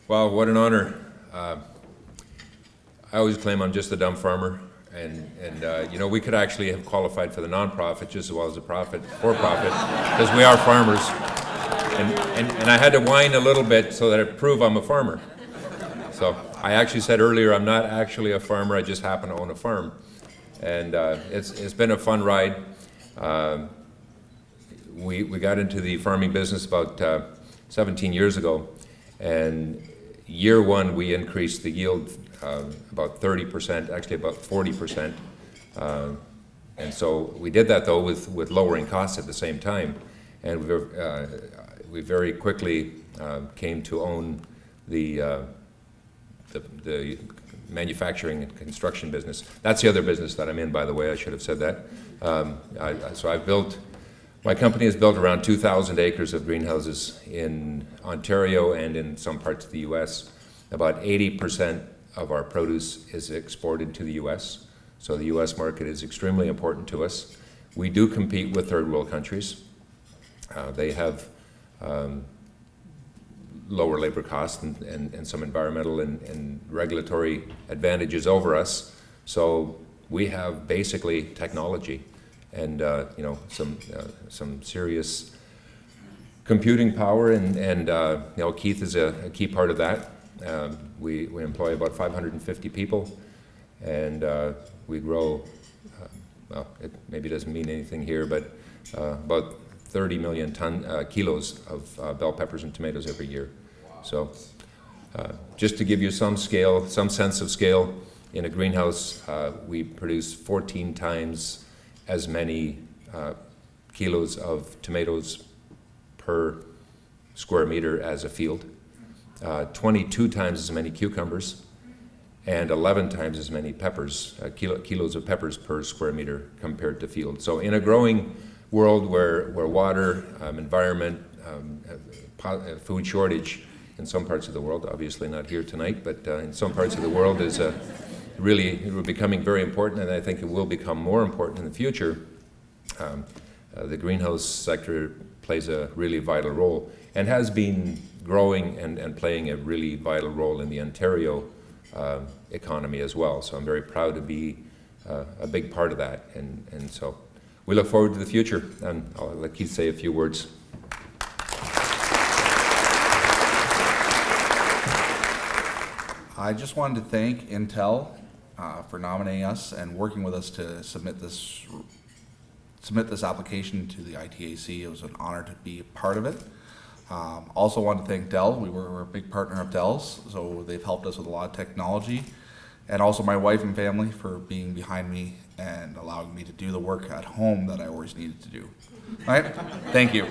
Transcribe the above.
Well, what an honor. I always claim I'm just a dumb farmer, and you know, we could actually have qualified for the nonprofit just as well as the for-profit, because we are farmers. And I had to whine a little bit so that I prove I'm a farmer. So I actually said earlier I'm not actually a farmer, I just happen to own a farm. And it's been a fun ride. We got into the farming business about 17 years ago, and year one we increased the yield about 30%, actually about 40%. And so we did that though with lowering costs at the same time. And we very quickly came to own the manufacturing and construction business. That's the other business that I'm in, by the way. I should have said that. My company has built around 2,000 acres of greenhouses in Ontario and in some parts of the U.S. About 80% of our produce is exported to the U.S., so the U.S. market is extremely important to us. We do compete with third world countries. They have lower labor costs and some environmental and regulatory advantages over us. So we have basically technology and you know, some serious computing power, and you know, Keith is a key part of that. We employ about 550 people, and we grow, well, it maybe doesn't mean anything here, but about 30 million kilos of bell peppers and tomatoes every year. So just to give you some scale, some sense of scale, in a greenhouse we produce 14 times as many kilos of tomatoes per square meter as a field, 22 times as many cucumbers, and 11 times as many peppers, kilos of peppers per square meter compared to field. So in a growing world where water, environment, food shortage in some parts of the world, obviously not here tonight, but in some parts of the world is really becoming very important, and I think it will become more important in the future. The greenhouse sector plays a really vital role and has been growing and playing a really vital role in the Ontario economy as well. So I'm very proud to be a big part of that, and so we look forward to the future, and I'll let Keith say a few words. I just wanted to thank Intel for nominating us and working with us to submit this application to the ITAC. It was an honor to be a part of it. Also wanted to thank Dell. We're a big partner of Dell's, so they've helped us with a lot of technology. And also my wife and family for being behind me and allowing me to do the work at home that I always needed to do. All right, thank you.